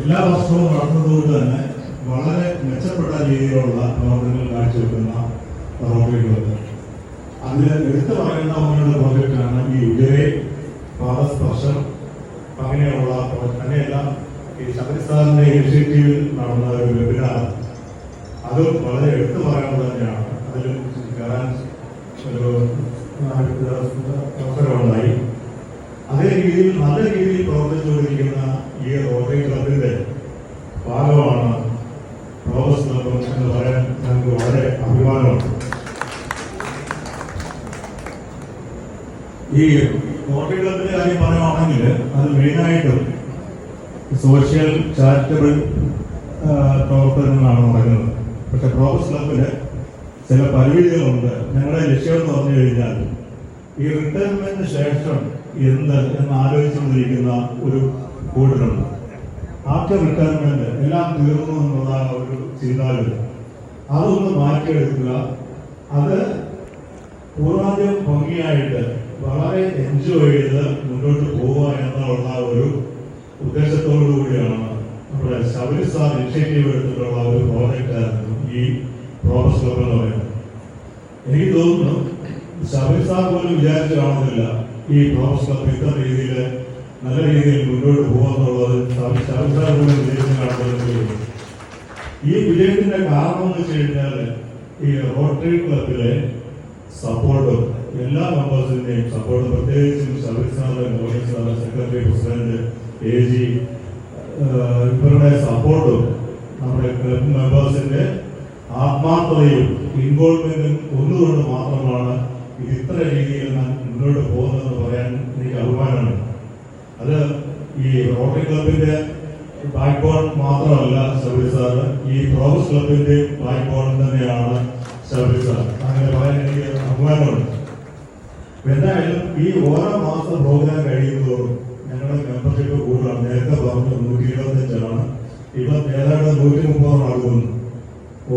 എല്ലാ വർഷവും നടത്തുന്നതുകൊണ്ട് തന്നെ വളരെ മെച്ചപ്പെട്ട രീതിയിലുള്ള പ്രവർത്തനങ്ങൾ കാഴ്ചവെക്കുന്ന റോട്ടറികളുണ്ട്. അതിൽ എടുത്തു പറയുന്ന ഒന്നുള്ള പ്രോജക്റ്റാണ് ഈ ഉദയ പാദസ്പർശം. അങ്ങനെയുള്ള അങ്ങനെയെല്ലാം ഈ ശബരിസാറിന്റെ ഇനിഷ്യേറ്റീവിൽ നടന്ന ഒരു വെബിനാർ, അത് വളരെ എടുത്തു പറയാനുള്ളത് തന്നെയാണ്. അതിൽ കയറാൻ ഒരു അവസരമുണ്ടായി. അതേ രീതിയിൽ നല്ല രീതിയിൽ പ്രവർത്തിച്ചുകൊണ്ടിരിക്കുന്ന ഈ റോട്ടറി ക്ലബിന്റെ ഭാഗമാണ് റോബസ് ക്ലബ് എന്ന് പറയാൻ ഞങ്ങൾക്ക് വളരെ അഭിമാനമുണ്ട്. ഈ റോട്ടറി ക്ലബിന്റെ കാര്യം പറയുകയാണെങ്കിൽ അത് മെയിനായിട്ടും സോഷ്യൽ ചാരിറ്റബിൾ പ്രവർത്തനങ്ങളാണ് നടക്കുന്നത്. പക്ഷെ റോബസ് ക്ലബിന് ചില പരിമിതികളുണ്ട്. ഞങ്ങളുടെ ലക്ഷ്യം എന്ന് പറഞ്ഞു കഴിഞ്ഞാൽ ഈ റിട്ടയർമെന്റിന് ശേഷം എന്ന് ആലോചിച്ചുകൊണ്ടിരിക്കുന്ന ഒരു കൂട്ടരുണ്ട്. ആഫ്റ്റർ റിട്ടയർമെന്റ് എല്ലാം തീർന്നു എന്നുള്ള ഒരു ചിന്താഗതി, അതൊന്ന് മാറ്റിയെടുക്കുക. അത് പൂർവാധികം ഭംഗിയായിട്ട് വളരെ എൻജോയ് ചെയ്ത് മുന്നോട്ട് പോവുക എന്നുള്ള ഒരു ഉദ്ദേശത്തോടു കൂടിയാണ് നമ്മുടെ ശബരിസാർ ഇനിഷ്യേറ്റീവ് എടുത്തിട്ടുള്ള ഒരു പ്രോജക്റ്റായിരുന്നു ഈ റോബസ് ക്ലബ് എന്ന് പറയുന്നത്. എനിക്ക് തോന്നുന്നു ശബരിസാർ പോലും വിചാരിച്ചു കാണുന്നില്ല ഈ റോബസ് ക്ലബ് ഇത്ര രീതിയിൽ നല്ല രീതിയിൽ മുന്നോട്ട് പോകുന്നുള്ളത്. ശബരിസാർ പോലും വിജയിച്ചു കാണുന്നത്. ഈ വിജയത്തിന്റെ കാരണം എന്ന് വെച്ച് കഴിഞ്ഞാൽ ഈ റോട്ടറി ക്ലബിലെ സപ്പോർട്ടും എല്ലാ മെമ്പേഴ്സിന്റെയും സപ്പോർട്ട്, പ്രത്യേകിച്ചും ശബരിസാറിന്റെ Mohit sir, secretary, president, AG, ഇവരുടെ സപ്പോർട്ടും നമ്മുടെ ക്ലബ് മെമ്പേഴ്സിന്റെ ആത്മാർത്ഥതയും ഇൻവോൾവ്മെന്റും ഒന്നുകൊണ്ട് മാത്രമാണ് ഇത് ഇത്ര രീതിയിൽ ഞാൻ മുന്നോട്ട് പോകുന്നതെന്ന് പറയാൻ എനിക്ക് അഭിമാനമാണ്. അത് ഈ റോട്ടറി ക്ലബിന്റെ ബാക്ക് ബോൺ മാത്രമല്ല ശബരിസാർ, ഈ റോബസ് ക്ലബിന്റെ ബാക്ക് ബോൺ തന്നെയാണ് ശബരിസാർ. അങ്ങനെ പറയാൻ എനിക്ക് അഭിമാനമുണ്ട്. എന്തായാലും ഈ ഓരോ മാസം പ്രോഗ്രാം കഴിയുന്നതോറും ഞങ്ങളുടെ മെമ്പർഷിപ്പ് കൂടുതലാണ്. നേരത്തെ പറഞ്ഞു 125 ഇപ്പം ഏതാണ്ട് 130 ആകുന്നു.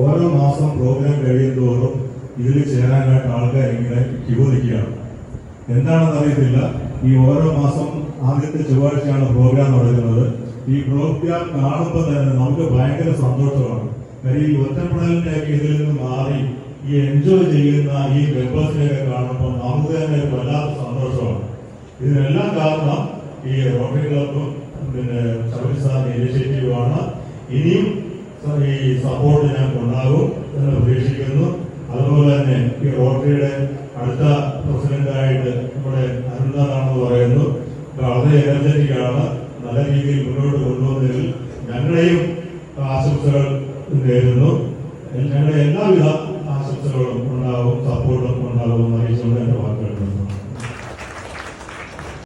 ഓരോ മാസം പ്രോഗ്രാം കഴിയുന്നതോറും ഇതിൽ ചേരാനായിട്ട് ആൾക്കാർ ഇങ്ങനെ ക്യൂ നിൽക്കുകയാണ്. എന്താണെന്ന് അറിയത്തില്ല. ഈ ഓരോ മാസം ആദ്യത്തെ ചൊവ്വാഴ്ചയാണ് പ്രോഗ്രാം നടക്കുന്നത്. ഈ പ്രോഗ്രാം കാണുമ്പോൾ തന്നെ നമുക്ക് ഭയങ്കര സന്തോഷമാണ്. കാര്യം ഈ ഒറ്റപ്പെടലിന്റെ ഇതിൽ നിന്ന് മാറി ഈ എൻജോയ് ചെയ്യുന്ന ഈ മെമ്പേഴ്സിനെയൊക്കെ കാണുമ്പോൾ നമുക്ക് തന്നെ വല്ലാത്ത സന്തോഷമാണ്. ഇതിനെല്ലാം കാരണം ഈ റോട്ടറി ക്ലബും പിന്നെ ശബരിസാറിന്റെ ഇനിഷ്യേറ്റീവാണ്. ഇനിയും ഈ സപ്പോർട്ട് ഞാൻ ഉണ്ടാകും എന്ന് പ്രതീക്ഷിക്കുന്നു. അതുപോലെ തന്നെ ഈ റോട്ടറിയുടെ അടുത്ത പ്രസിഡന്റായിട്ട് നമ്മുടെ അരുൺദാണെന്ന് പറയുന്നു. വളരെ എനർജറ്റിക് ആണ്. നല്ല രീതിയിൽ മുന്നോട്ട് കൊണ്ടുപോകുന്നതിൽ ഞങ്ങളുടെയും ആശംസകൾ നേരുന്നു. ഞങ്ങളുടെ എല്ലാവിധ ആശംസകളും ഉണ്ടാവും, സപ്പോർട്ടും ഉണ്ടാകും എന്ന് അറിയിച്ചുകൊണ്ട് എന്റെ വാക്കുകൾ.